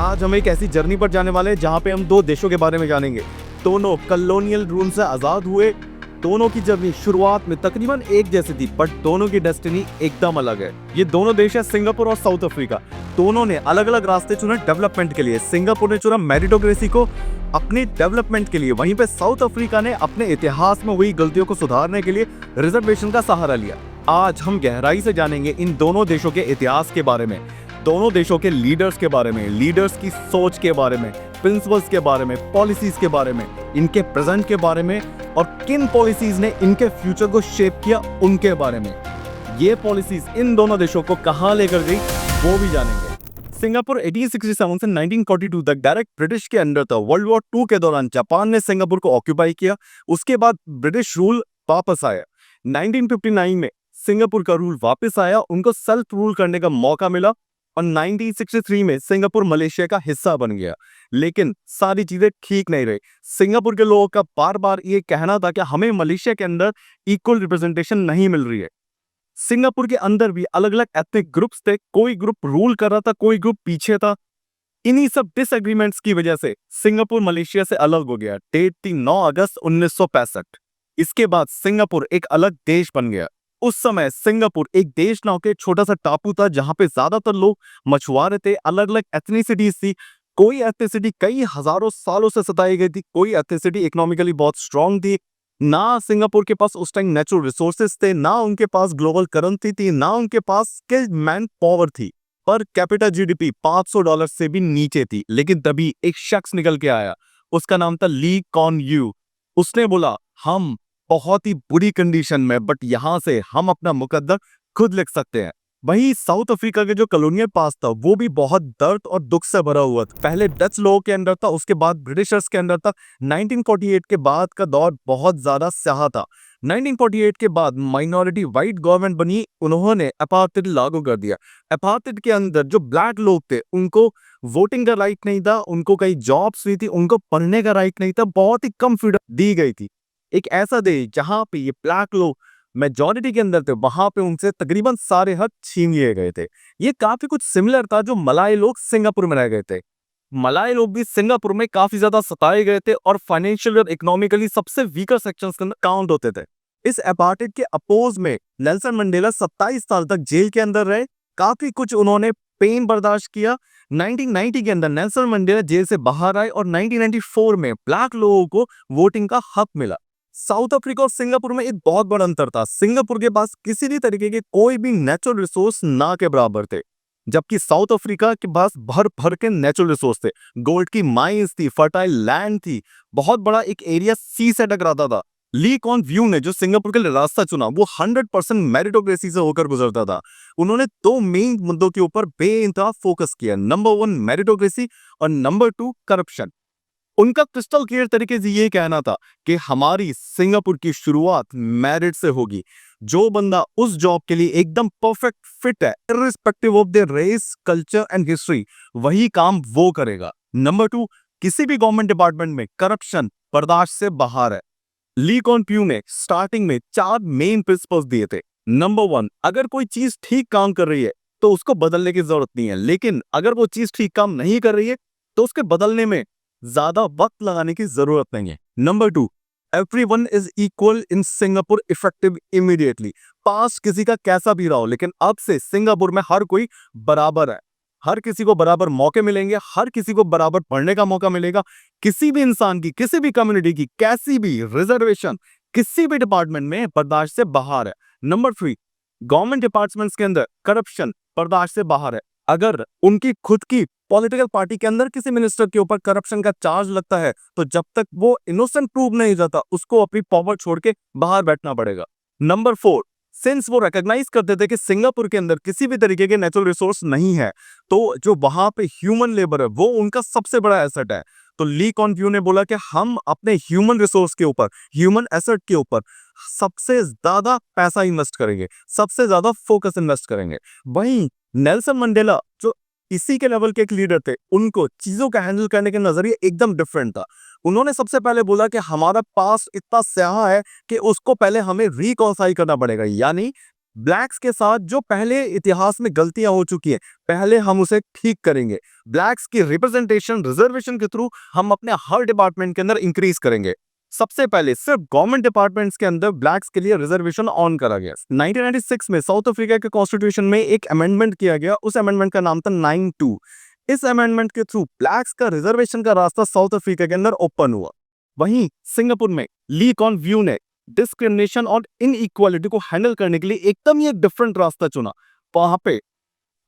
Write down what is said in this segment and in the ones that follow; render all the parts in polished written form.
आज हम एक ऐसी जर्नी पर जाने वाले हैं जहां पे हम दो देशों के बारे में जानेंगे। दोनों कॉलोनियल रूल से आजाद हुए। दोनों की जर्नी शुरुआत में तकरीबन एक जैसी थी, बट दोनों की डेस्टिनी एकदम अलग है। ये दोनों देश है सिंगापुर और साउथ अफ्रीका। दोनों ने अलग अलग रास्ते चुने डेवलपमेंट के लिए। सिंगापुर ने चुना मेरिटोक्रेसी को अपनी डेवलपमेंट के लिए, वहीं पे साउथ अफ्रीका ने अपने इतिहास में हुई गलतियों को सुधारने के लिए रिजर्वेशन का सहारा लिया। आज हम गहराई से जानेंगे इन दोनों देशों के इतिहास के बारे में, दोनों देशों के लीडर्स के बारे में, लीडर्स की सोच के बारे में, प्रिंसिपल्स के बारे में, पॉलिसीज के बारे में, इनके प्रेजेंट के बारे में और किन पॉलिसीज ने इनके फ्यूचर को शेप किया उनके बारे में। ये पॉलिसीज इन दोनों देशों को कहां लेकर गई वो भी जानेंगे। सिंगापुर 1867 से 1942 तक डायरेक्ट ब्रिटिश के अंडर था। वर्ल्ड वॉर 2 के दौरान जापान ने सिंगापुर को ऑक्यूपाई किया। उसके बाद ब्रिटिश रूल वापस आया। 1959 में सिंगापुर का रूल वापस आया, उनको सेल्फ रूल करने का मौका मिला और 1963 में सिंगापुर मलेशिया का हिस्सा बन गया। लेकिन सारी चीजें ठीक नहीं रही। सिंगापुर के लोगों का बार बार ये कहना था कि हमें मलेशिया के अंदर इक्वल रिप्रेजेंटेशन नहीं मिल रही है। सिंगापुर के अंदर भी अलग अलग एथनिक ग्रुप्स थे, कोई ग्रुप रूल कर रहा था, कोई ग्रुप पीछे था। इन्हीं सब डिसएग्रीमेंट्स की वजह से सिंगापुर मलेशिया से अलग हो गया। डेट थी 9 अगस्त 1965। इसके बाद सिंगापुर एक अलग देश बन गया। उस समय सिंगापुर एक देश ना होकर छोटा सा टापू था जहां पे ज्यादातर लोग मछुआरे थे। अलग अलग एथनिसिटीज थी। कोई एथनिसिटी कई हजारों सालों से सताई गई थी, कोई एथनिसिटी इकोनॉमिकली बहुत स्ट्रांग थी। ना सिंगापुर के पास उस टाइम नेचुरल रिसोर्सेज थे, ना उनके पास ग्लोबल करेंसी थी, ना उनके पास स्किल्ड मैन पावर थी। पर कैपिटा जीडीपी $500 से भी नीचे थी। लेकिन तभी एक शख्स निकल के आया, उसका नाम था ली कॉन यू। उसने बोला हम बहुत ही बुरी कंडीशन में, बट यहां से हम अपना मुकद्दर खुद लिख सकते हैं। वहीं साउथ अफ्रीका के जो कॉलोनियल पास था वो भी बहुत दर्द और दुख से भरा हुआ था। पहले डच लोगों के अंडर था, उसके बाद ब्रिटिशर्स के अंडर था। 1948 के बाद का दौर बहुत ज्यादा स्याह था। 1948 के बाद माइनॉरिटी व्हाइट गवर्नमेंट बनी, उन्होंने अपार्थाइड लागू कर दिया। अपार्थाइड के अंदर जो ब्लैक लोग थे उनको वोटिंग का राइट नहीं था, उनको कई जॉब्स नहीं थी, उनको पढ़ने का राइट नहीं था, बहुत ही कम फ्रीडम दी गई थी। एक ऐसा देश जहां पे ये ब्लैक लोग मेजॉरिटी के अंदर थे, वहां पे उनसे तकरीबन सारे हक छीन लिए गए थे। ये काफी कुछ सिमिलर था जो मलाय लोग सिंगापुर में रह गए थे। मलाय लोग भी सिंगापुर में काफी ज्यादा सताए गए थे और फाइनेंशियल और इकोनॉमिकली सबसे वीकर सेक्शंस के अंदर काउंट होते थे। इस अपार्टमेंट के अपोज में नेल्सन मंडेला 27 साल तक जेल के अंदर रहे। काफी कुछ उन्होंने पेन बर्दाश्त किया। 1990 के अंदर नेल्सन मंडेला जेल से बाहर आए और 1994 में ब्लैक लोगों को वोटिंग का हक मिला। साउथ अफ्रीका और सिंगापुर में एक बहुत बड़ा अंतर था। सिंगापुर के पास किसी भी तरीके के कोई भी नेचुरल रिसोर्स ना के बराबर थे, जबकि साउथ अफ्रीका के पास भर भर के नेचुरल रिसोर्स थे। गोल्ड की माइंस थी, फर्टाइल लैंड थी, बहुत बड़ा एक एरिया सी से टकराता था। ली कॉन व्यू ने जो सिंगापुर के लिए रास्ता चुना वो 100% मेरिटोक्रेसी से होकर गुजरता था। उन्होंने दो मेन मुद्दों के ऊपर बेइंतहा फोकस किया, नंबर 1 मेरिटोक्रेसी और नंबर 2 करप्शन। उनका क्रिस्टल क्लियर तरीके से ये कहना था कि हमारी सिंगापुर की शुरुआत मेरिट से होगी। जो बंदा उस जॉब के लिए एकदम परफेक्ट फिट है, irrespective of the race, culture and history, वही काम वो करेगा। नंबर 2, किसी भी गवर्नमेंट डिपार्टमेंट में करप्शन बर्दाश्त से बाहर है। ली कॉन प्यू ने स्टार्टिंग में 4 मेन प्रिंसिपल्स दिए थे। नंबर 1, अगर कोई चीज ठीक काम कर रही है तो उसको बदलने की जरूरत नहीं है, लेकिन अगर वो चीज ठीक काम नहीं कर रही है तो उसके बदलने में ज्यादा वक्त लगाने की जरूरत नहीं है। Number 2, everyone is equal in Singapore effective immediately. पास किसी का कैसा भी रहा हो, लेकिन अब से सिंगापुर में हर कोई बराबर है। हर किसी को बराबर मौके मिलेंगे, हर किसी को बराबर पढ़ने का मौका मिलेगा। किसी भी इंसान की, किसी भी कम्युनिटी की कैसी भी रिजर्वेशन किसी भी डिपार्टमेंट में बर्दाश्त से बाहर है। नंबर 3, गवर्नमेंट डिपार्टमेंट्स के अंदर करप्शन बर्दाश्त से बाहर है। अगर उनकी खुद की पॉलिटिकल पार्टी के अंदर किसी मिनिस्टर के ऊपर करप्शन का चार्ज लगता है तो जब तक वो इनोसेंट प्रूव नहीं जाता उसको अपनी पावर छोड़ के बाहर बैठना पड़ेगा। नंबर 4, सिंस वो रिकॉग्नाइज करते थे कि सिंगापुर के अंदर किसी भी तरीके के नेचुरल रिसोर्स नहीं है, तो जो वहां पे ह्यूमन लेबर है वो उनका सबसे बड़ा एसेट है। तो ली कॉन व्यू ने बोला कि हम अपने ह्यूमन रिसोर्स के ऊपर, ह्यूमन एसेट के ऊपर सबसे ज्यादा पैसा इन्वेस्ट करेंगे, सबसे ज्यादा फोकस इन्वेस्ट करेंगे। वहीं नेल्सन मंडेला जो इसी के लेवल के एक लीडर थे, उनको चीजों का हैंडल करने के नजरिए एकदम डिफरेंट था। उन्होंने सबसे पहले बोला कि हमारा पास इतना स्याह है कि उसको पहले हमें रिकॉन्साइल करना पड़ेगा, यानी ब्लैक्स के साथ जो पहले इतिहास में गलतियां हो चुकी हैं, पहले हम उसे ठीक करेंगे। ब्लैक्स की रिप्रेजेंटेशन रिजर्वेशन के थ्रू हम अपने हर डिपार्टमेंट के अंदर इंक्रीज करेंगे। सबसे पहले सिर्फ गवर्नमेंट डिपार्टमेंट्स के अंदर ब्लैक्स के लिए रिजर्वेशन ऑन करा गया। 1996 में साउथ अफ्रीका के कॉन्स्टिट्यूशन में एक अमेंडमेंट किया गया, उस अमेंडमेंट का नाम था 92। इस अमेंडमेंट के थ्रू ब्लैक्स का रिजर्वेशन का रास्ता साउथ अफ्रीका के अंदर ओपन हुआ। वहीं सिंगापुर में ली कॉन व्यू ने डिस्क्रिमिनेशन और इनइक्वालिटी को हैंडल करने के लिए एकदम ही एक डिफरेंट रास्ता चुना। वहां पे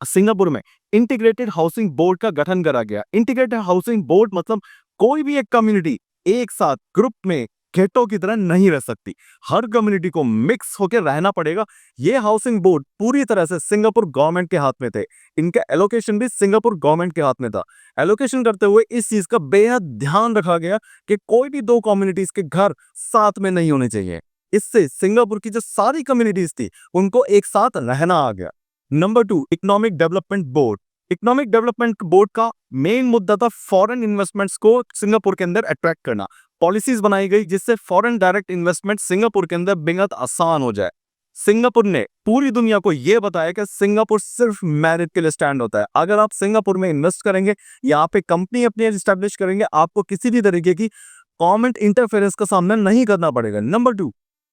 सिंगापुर में इंटीग्रेटेड हाउसिंग बोर्ड का गठन करा गया। इंटीग्रेटेड हाउसिंग बोर्ड मतलब कोई भी एक कम्युनिटी एक साथ ग्रुप में गेटो की तरह नहीं रह सकती, हर कम्युनिटी को मिक्स होकर रहना पड़ेगा। ये हाउसिंग बोर्ड पूरी तरह से सिंगापुर गवर्नमेंट के हाथ में थे। इनका एलोकेशन भी सिंगापुर गवर्नमेंट के हाथ में था। एलोकेशन करते हुए इस चीज का बेहद ध्यान रखा गया कि कोई भी दो कम्युनिटीज के घर साथ में नहीं होने चाहिए। इससे सिंगापुर की जो सारी कम्युनिटीज थी उनको एक साथ रहना आ गया। Number 2, economic development board. Economic development board का मेन मुद्दा था फॉरेन इन्वेस्टमेंट्स को सिंगापुर के अंदर अट्रैक्ट करना। पॉलिसीज बनाई गई जिससे फॉरेन डायरेक्ट इन्वेस्टमेंट सिंगापुर के अंदर बेहद आसान हो जाए। सिंगापुर ने पूरी दुनिया को यह बताया कि सिंगापुर सिर्फ मेरिट के लिए स्टैंड होता है। अगर आप सिंगापुर में इन्वेस्ट करेंगे, यहाँ पे कंपनी अपनी एस्टैब्लिश करेंगे, आपको किसी भी तरीके की गवर्नमेंट इंटरफेरेंस का सामना नहीं करना पड़ेगा। नंबर 2,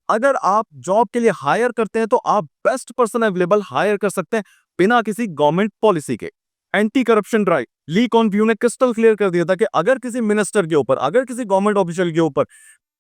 अगर आप जॉब के लिए हायर करते हैं तो आप बेस्ट पर्सन अवेलेबल हायर कर सकते हैं बिना किसी गवर्नमेंट पॉलिसी के। एंटी करप्शन ड्राइव, ली कॉन व्यू ने क्रिस्टल क्लियर कर दिया था कि अगर किसी मिनिस्टर के ऊपर, अगर किसी गवर्नमेंट ऑफिशियल के ऊपर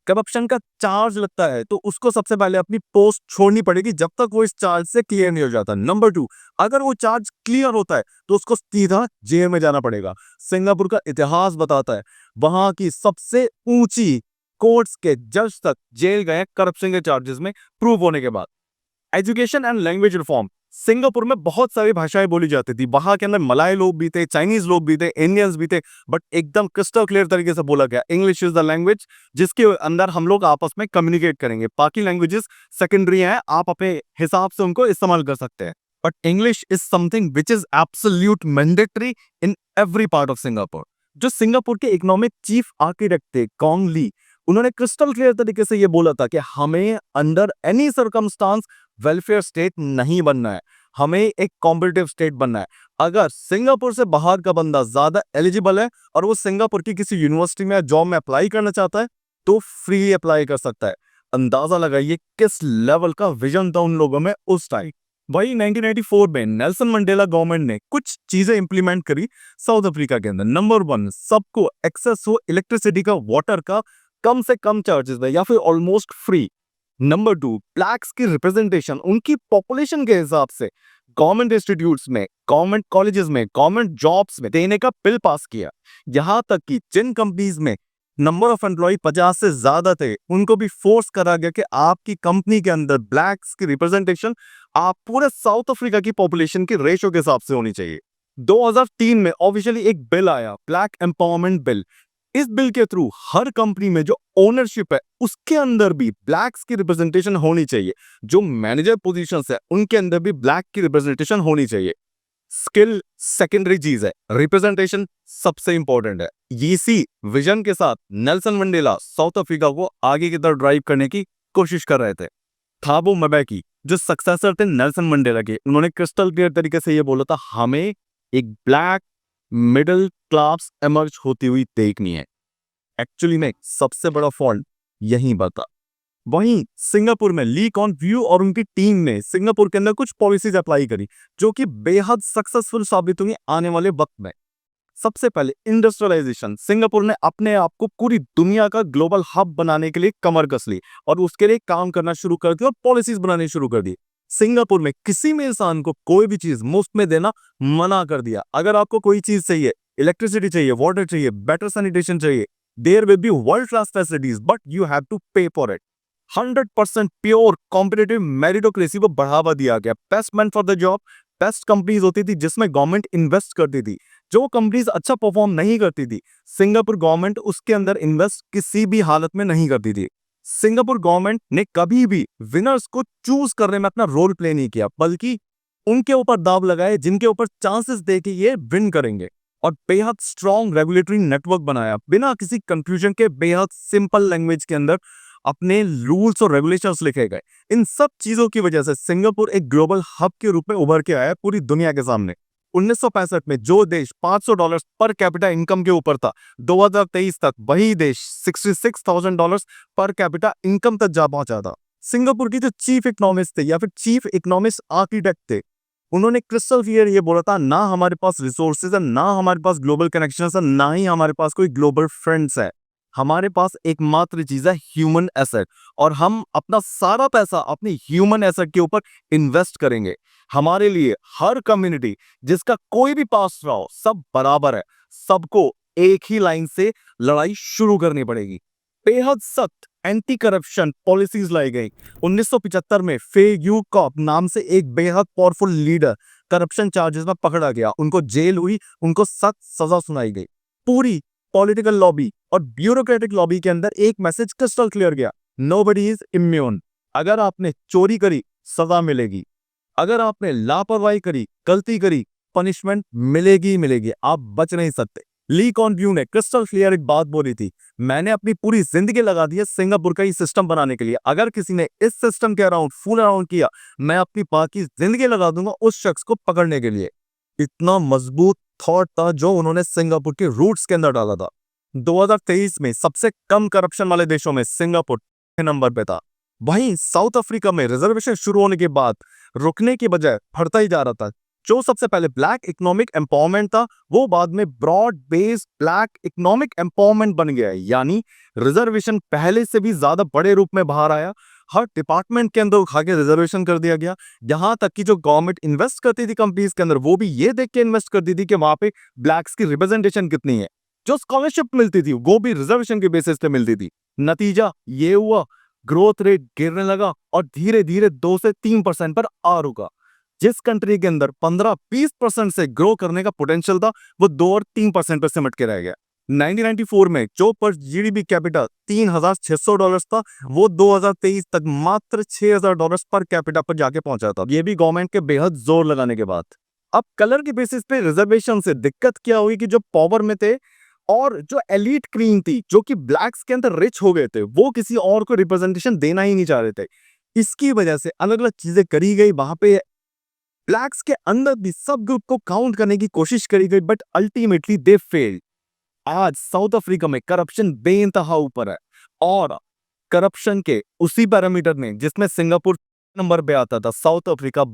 करप्शन का चार्ज लगता है तो उसको सबसे पहले अपनी पोस्ट छोड़नी पड़ेगी जब तक वो इस चार्ज से क्लियर नहीं हो जाता। नंबर 2, अगर वो चार्ज क्लियर होता है तो उसको सीधा जेल में जाना पड़ेगा। सिंगापुर का इतिहास बताता है वहां की सबसे ऊंची कोर्ट्स के जज तक जेल गए करप्शन के चार्जेस में प्रूव होने के बाद। Education and language reform, Singapore में बहुत सारी भाषाएं बोली जाती थी। वहां के अंदर मलाय लोग भी थे, चाइनीज लोग भी थे, इंडियंस भी थे, बट एकदम क्रिस्टल क्लियर तरीके से बोला गया इंग्लिश इज द लैंग्वेज जिसके अंदर हम लोग आपस में कम्युनिकेट करेंगे। बाकी लैंग्वेजेस सेकेंडरी हैं, आप अपने हिसाब से उनको इस्तेमाल कर सकते हैं, but English is something which is absolute mandatory in every part of Singapore. जो सिंगापुर के इकोनॉमिक चीफ आर्किटेक्ट थे कॉन्ग ली, उन्होंने क्रिस्टल क्लियर तरीके से यह बोला था कि हमें under any circumstance welfare state नहीं बनना है, हमें एक कॉम्पिटिटिव स्टेट बनना है। अगर सिंगापुर से बाहर का बंदा ज्यादा एलिजिबल है और वो सिंगापुर की किसी यूनिवर्सिटी में जॉब में अप्लाई करना चाहता है तो फ्री अप्लाई कर सकता है। अंदाजा लगाइए किस लेवल का विजन था उन लोगों में उस टाइम। वही 1994 में नेल्सन मंडेला गवर्नमेंट ने कुछ चीजें इंप्लीमेंट करी साउथ अफ्रीका के अंदर। नंबर 1, सबको एक्सेस हो इलेक्ट्रिसिटी का, वाटर का कम से कम चार्जेस में या फिर ऑलमोस्ट फ्री। नंबर 2, ब्लैक्स की रिप्रेजेंटेशन उनकी पॉपुलेशन के हिसाब से गवर्नमेंट इंस्टीट्यूट्स में, गवर्नमेंट कॉलेजेस में, गवर्नमेंट जॉब्स में देने का बिल पास किया। यहां तक कि जिन कंपनीज में नंबर ऑफ एम्प्लॉय 50 से ज्यादा थे उनको भी फोर्स करा गया कि आपकी कंपनी के अंदर ब्लैक्स की रिप्रेजेंटेशन आप पूरे साउथ अफ्रीका की पॉपुलेशन के रेशो के हिसाब से होनी चाहिए। 2003 में ऑफिशियली एक बिल आया, ब्लैक एम्पावरमेंट बिल। इस बिल के थ्रू हर कंपनी में जो ओनरशिप है उसके अंदर भी ब्लैक्स की रिप्रेजेंटेशन होनी चाहिए। जो मैनेजर पोजीशंस है उनके अंदर भी ब्लैक की रिप्रेजेंटेशन होनी चाहिए। स्किल सेकेंडरी चीज है, रिप्रेजेंटेशन सबसे इंपॉर्टेंट है। इसी विजन के साथ नेल्सन मंडेला साउथ अफ्रीका को आगे की तरफ ड्राइव करने की कोशिश कर रहे थे। थाबो म्बेकी जो सक्सेसर थे नेल्सन मंडेला के, उन्होंने क्रिस्टल क्लियर तरीके से यह बोला था हमें एक ब्लैक मिडिल क्लास एमर्ज होती हुई देखनी है। एक्चुअली में सबसे बड़ा फॉल्ट यहीं बता। वहीं सिंगापुर में ली कॉन व्यू और उनकी टीम ने सिंगापुर के अंदर कुछ पॉलिसीज अप्लाई करी जो कि बेहद सक्सेसफुल साबित हुई आने वाले वक्त में। सबसे पहले इंडस्ट्रियलाइजेशन, सिंगापुर ने अपने आप को पूरी दुनिया का ग्लोबल हब बनाने के लिए कमर कस ली और उसके लिए काम करना शुरू कर दिया और पॉलिसीज बनानी शुरू कर दी। सिंगापुर में किसी भी इंसान को कोई भी चीज मुफ्त में देना मना कर दिया। अगर आपको कोई चीज चाहिए, इलेक्ट्रिसिटी चाहिए, वाटर चाहिए, बेटर सैनिटेशन चाहिए, there will be world class facilities but you have to pay for it. 100% pure competitive meritocracy को बढ़ावा दिया गया। Best man for the job, best companies होती थी जिसमें गवर्नमेंट इन्वेस्ट करती थी। जो कंपनीज अच्छा परफॉर्म नहीं करती थी सिंगापुर गवर्नमेंट उसके अंदर इन्वेस्ट किसी भी हालत में नहीं करती थी। सिंगापुर गवर्नमेंट ने कभी भी विनर्स को चूज करने में अपना रोल प्ले नहीं किया, बल्कि उनके ऊपर दाव लगाए जिनके ऊपर चांसेस दे के ये विन करेंगे, और बेहद स्ट्रॉन्ग रेगुलेटरी नेटवर्क बनाया बिना किसी कंफ्यूजन के, बेहद सिंपल लैंग्वेज के अंदर अपने रूल्स और रेगुलेशंस लिखे गए। इन सब चीजों की वजह से सिंगापुर एक ग्लोबल हब के रूप में उभर के आया है पूरी दुनिया के सामने। 1965 में जो देश $500 पर कैपिटा इनकम के ऊपर था, 2023 तक वही देश $66,000 पर कैपिटा इनकम तक जा पहुंचा था। सिंगापुर की जो चीफ इकोनॉमिस्ट थे या फिर चीफ इकोनॉमिस्ट आर्किटेक्ट थे, उन्होंने क्रिस्टल क्लियर ये बोला था, ना हमारे पास रिसोर्सेज है, ना हमारे पास ग्लोबल कनेक्शन है, ना ही हमारे पास कोई ग्लोबल फ्रेंड्स है। हमारे पास एकमात्र चीज है ह्यूमन एसेट, और हम अपना सारा पैसा अपनी ह्यूमन एसेट के ऊपर इन्वेस्ट करेंगे। हमारे लिए हर कम्युनिटी जिसका कोई भी पास रहा हो, सब बराबर है, सबको एक ही लाइन से लड़ाई शुरू करनी पड़ेगी। बेहद सख्त एंटी करप्शन पॉलिसीज लाई गई। 1975 में फे यू कॉप नाम से एक बेहद पावरफुल लीडर करप्शन चार्जेस में पकड़ा गया, उनको जेल हुई, उनको सख्त सजा सुनाई गई। पूरी पॉलिटिकल लॉबी और ब्यूरोक्रेटिक लॉबी के अंदर एक मैसेज क्रिस्टल क्लियर गया, नोबडी इज इम्यून। अगर आपने चोरी करी सजा मिलेगी, अगर आपने लापरवाही करी, गलती करी, पनिशमेंट मिलेगी ही मिलेगी, आप बच नहीं सकते। ली कॉन व्यू ने क्रिस्टल क्लियर एक बात बोली थी, मैंने अपनी पूरी जिंदगी लगा दी है सिंगापुर का ही सिस्टम बनाने के लिए, अगर किसी ने इस सिस्टम के अराउंड फूल अराउंड किया, मैं अपनी बाकी जिंदगी लगा दूंगा उस शख्स को पकड़ने के लिए। इतना मजबूत थॉट था जो उन्होंने सिंगापुर के रूट्स के अंदर डाला था। 2023 में सबसे कम करप्शन वाले देशों में सिंगापुर नंबर पे था। वहीं साउथ अफ्रीका में रिजर्वेशन शुरू होने के बाद रुकने की बजाय बढ़ता ही जा रहा था। जो सबसे पहले ब्लैक इकोनॉमिक एम्पावरमेंट था, वो बाद में broad based black economic empowerment बन गया है। यानी रिजर्वेशन पहले से भी ज्यादा बड़े रूप में बाहर आया, हर डिपार्टमेंट के अंदर उठा के रिजर्वेशन कर दिया गया। यहां तक कि जो गवर्नमेंट इन्वेस्ट करती थी कंपनीज के अंदर, वो भी ये देख के इन्वेस्ट करती थी कि वहां पे ब्लैक्स की रिप्रेजेंटेशन कितनी है। जो स्कॉलरशिप मिलती थी वो भी रिजर्वेशन के बेसिस पे मिलती थी। नतीजा ये हुआ, ग्रोथ रेट गिरने लगा और धीरे धीरे 2 से 3% पर आ रुका। जिस कंट्री के अंदर 15-20% से ग्रो करने का पोटेंशियल था, वो 2 और 3% पर सिमट के रह गया। 1994 में जो पर जीडीपी कैपिटा $3,600 था, वो 2023 तक मात्र $6,000 पर कैपिटा पर जाके पहुंचा था। ये भी गवर्नमेंट के बेहद जोर लगाने के बाद। अब कलर के बेसिस पे रिजर्वेशन से दिक्कत क्या हुई कि जो पावर में थे और जो एलीट क्वीन थी, जो कि ब्लैक्स के अंदर रिच हो गए थे, वो किसी और को रिप्रेजेंटेशन देना ही नहीं चाह रहे थे। इसकी वजह से अलग अलग चीजें करी गई, वहां पे ब्लैक्स के अंदर भी सब ग्रुप को काउंट करने की कोशिश करी गई, बट अल्टीमेटली दे फेल्ड। आज साउथ अफ्रीका में करप्शन बेइंतहा ऊपर है, और करप्शन के उसी पैरामीटर में जिसमें सिंगापुर नंबर पे आता था, साउथ अफ्रीका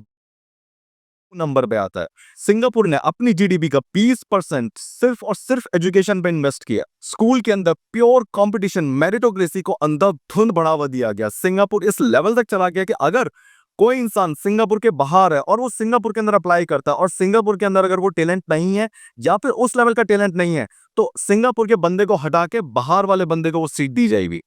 नंबर पे आता है। सिंगापुर ने अपनी जीडीपी का 20% सिर्फ और सिर्फ एजुकेशन पे इन्वेस्ट किया। स्कूल के अंदर प्योर कंपटीशन, मेरिटोक्रेसी को अंधाधुंध बढ़ावा दिया गया। सिंगापुर इस लेवल तक चला गया कि अगर कोई इंसान सिंगापुर के बाहर है और वो सिंगापुर के अंदर अप्लाई करता है, और सिंगापुर के अंदर अगर वो टैलेंट नहीं है या फिर उस लेवल का टैलेंट नहीं है, तो सिंगापुर के बंदे को हटा के बाहर वाले बंदे को वो सीट दी जाएगी।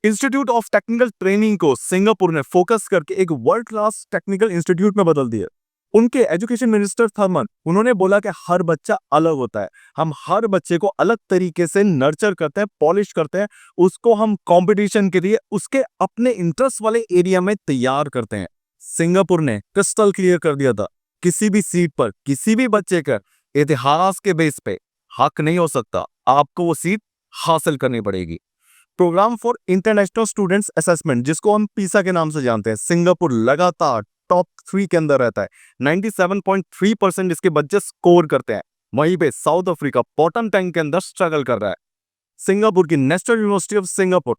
इंस्टीट्यूट ऑफ टेक्निकल ट्रेनिंग को सिंगापुर ने फोकस करके एक वर्ल्ड क्लास टेक्निकल इंस्टीट्यूट में बदल दिया। उनके एजुकेशन मिनिस्टर थर्मन, उन्होंने बोला कि हर बच्चा अलग होता है, हम हर बच्चे को अलग तरीके से नर्चर करते हैं, पॉलिश करते हैं, उसको हम कंपटीशन के लिए उसके अपने इंटरेस्ट वाले एरिया में तैयार करते हैं। सिंगापुर ने क्रिस्टल क्लियर कर दिया था, किसी भी सीट पर किसी भी बच्चे का इतिहास के बेस पे हक नहीं हो सकता, आपको वो सीट हासिल करनी पड़ेगी। Programme for international students assessment, जिसको हम पीसा के नाम से जानते हैं, सिंगापुर लगातार टॉप 3 के अंदर रहता है। 97.3% इसके बच्चे स्कोर करते हैं। वहीं पे साउथ अफ्रीका बॉटम 10 के अंदर स्ट्रगल कर रहा है। सिंगापुर की national university of Singapore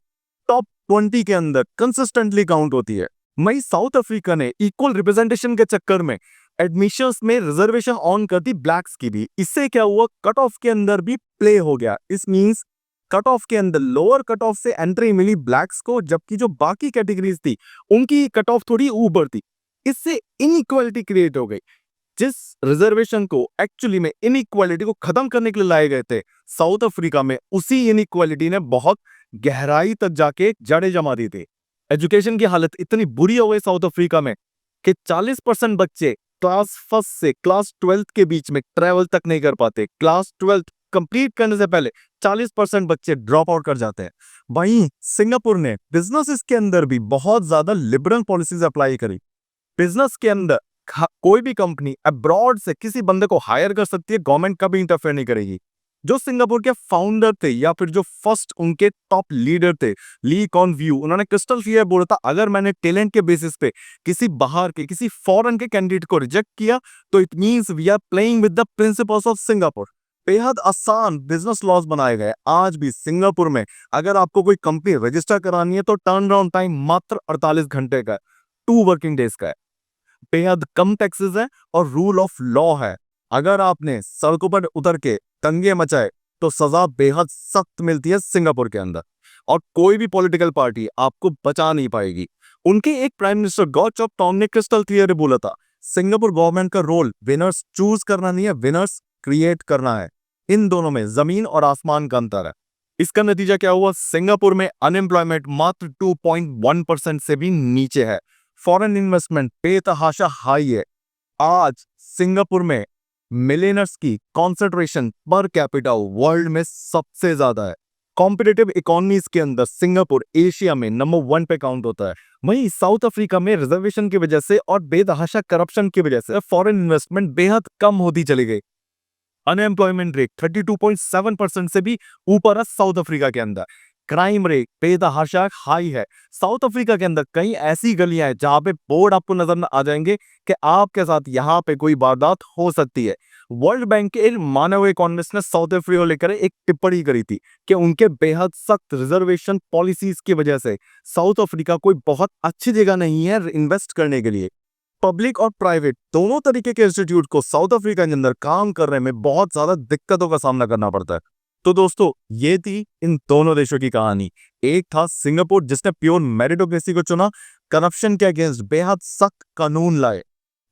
top 20 के अंदर कंसिस्टेंटली काउंट होती है। वहीं साउथ अफ्रीका ने इक्वल रिप्रेजेंटेशन के चक्कर में एडमिशंस में रिजर्वेशन ऑन कर दी ब्लैक्स की भी। इससे क्या हुआ, कट ऑफ के अंदर भी प्ले हो गया। इस मींस कट ऑफ के अंदर लोअर कट ऑफ से एंट्री मिली ब्लैक्स को, जबकि जो बाकी कैटेगरीज थी उनकी कट ऑफ थोड़ी ऊपर थी। इससे इनइक्वालिटी क्रिएट हो गई। जिस रिजर्वेशन को एक्चुअली में इनइक्वालिटी को खत्म करने के लिए लाए गए थे साउथ अफ्रीका में, उसी इनइक्वालिटी ने बहुत गहराई तक जाके जड़ें जमा दी थी। एजुकेशन की हालत इतनी बुरी हो गई साउथ अफ्रीका में कि 40% बच्चे क्लास 1 से क्लास 12 के बीच में ट्रेवल तक नहीं कर पाते। क्लास 12 कंप्लीट करने से पहले 40% बच्चे ड्रॉप आउट कर जाते हैं। वहीं सिंगापुर ने बिजनेस के अंदर भी बहुत ज्यादा लिबरल पॉलिसीज अप्लाई करी। बिजनेस के अंदर कोई भी कंपनी अब्रॉड से किसी बंदे को हायर कर सकती है, गवर्नमेंट कभी इंटरफेयर नहीं करेगी। जो सिंगापुर के फाउंडर थे या फिर जो फर्स्ट उनके टॉप लीडर थे, ली कॉन व्यू, उन्होंने क्रिस्टल क्लियर बोला था, अगर मैंने टैलेंट के बेसिस पे किसी बाहर के, किसी फॉरेन के कैंडिडेट को रिजेक्ट किया तो it means we are playing with the principles of Singapore. बेहद आसान बिजनेस लॉज बनाए गए। आज भी सिंगापुर में अगर आपको कोई कंपनी रजिस्टर करानी है तो टर्न अराउंड टाइम मात्र 48 घंटे का है, 2 वर्किंग डेज का है। बेहद कम टैक्सेस है और रूल ऑफ लॉ है। अगर आपने सड़कों पर उतर के दंगे मचाए तो सजा बेहद सख्त मिलती है सिंगापुर के अंदर, और कोई भी पॉलिटिकल पार्टी आपको बचा नहीं पाएगी। उनके एक प्राइम मिनिस्टर गॉ चॉप टॉम ने क्रिस्टल क्लियर बोला था, सिंगापुर गवर्नमेंट का रोल विनर्स चूज करना नहीं है, विनर्स क्रिएट करना है। इन दोनों में जमीन और आसमान का अंतर है। इसका नतीजा क्या हुआ? सिंगापुर में अनएम्प्लॉयमेंट मात्र 2.1% से भी नीचे है। फॉरेन इन्वेस्टमेंट बेतहाशा हाई है। आज सिंगापुर में मिलियनर्स की कॉन्सेंट्रेशन पर कैपिटा वर्ल्ड में सबसे ज्यादा है। कॉम्पिटिटिव इकोनॉमीज के अंदर सिंगापुर एशिया में नंबर 1 पे काउंट होता है। वहीं साउथ अफ्रीका में रिजर्वेशन की वजह से और बेतहाशा करप्शन की वजह से फॉरेन इन्वेस्टमेंट बेहद कम होती चली गई। अनएम्प्लॉयमेंट रेट 32.7% से भी ऊपर है साउथ अफ्रीका के अंदर। क्राइम रेट बेतहाशा हाई है। साउथ अफ्रीका के अंदर कई ऐसी गलियां हैं जहां पे बोर्ड आपको नजर आ जाएंगे कि आपके साथ यहां पे कोई वारदात हो सकती है। वर्ल्ड बैंक के मानव इकोनॉमिस्ट ने साउथ अफ्रीका को लेकर एक टिप्पणी करी थी कि उनके बेहद सख्त रिजर्वेशन पॉलिसीज की वजह से साउथ अफ्रीका कोई बहुत अच्छी जगह नहीं है इन्वेस्ट करने के लिए। पब्लिक और प्राइवेट दोनों तरीके के इंस्टीट्यूट को साउथ अफ्रीका के अंदर काम करने में बहुत ज्यादा दिक्कतों का सामना करना पड़ता है। तो दोस्तों, ये थी इन दोनों देशों की कहानी। एक था सिंगापुर जिसने प्योर मेरिटोक्रेसी को चुना, करप्शन के अगेंस्ट बेहद सख्त कानून लाए।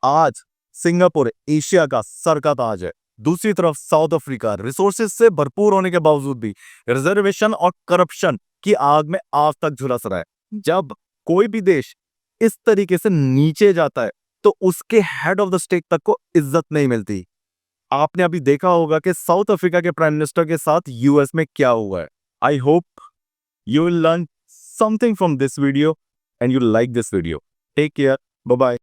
आज सिंगापुर एशिया का सर का ताज है। दूसरी तरफ साउथ अफ्रीका रिसोर्सेज से भरपूर होने के बावजूद भी रिजर्वेशन और करप्शन की आग में आज तक झुलस रहा है। जब कोई भी देश इस तरीके से नीचे जाता है तो उसके हेड ऑफ द स्टेट तक को इज्जत नहीं मिलती। आपने अभी देखा होगा कि साउथ अफ्रीका के प्राइम मिनिस्टर के साथ यूएस में क्या हुआ है। I hope you will learn something from this video and you like this video. Take care, bye bye.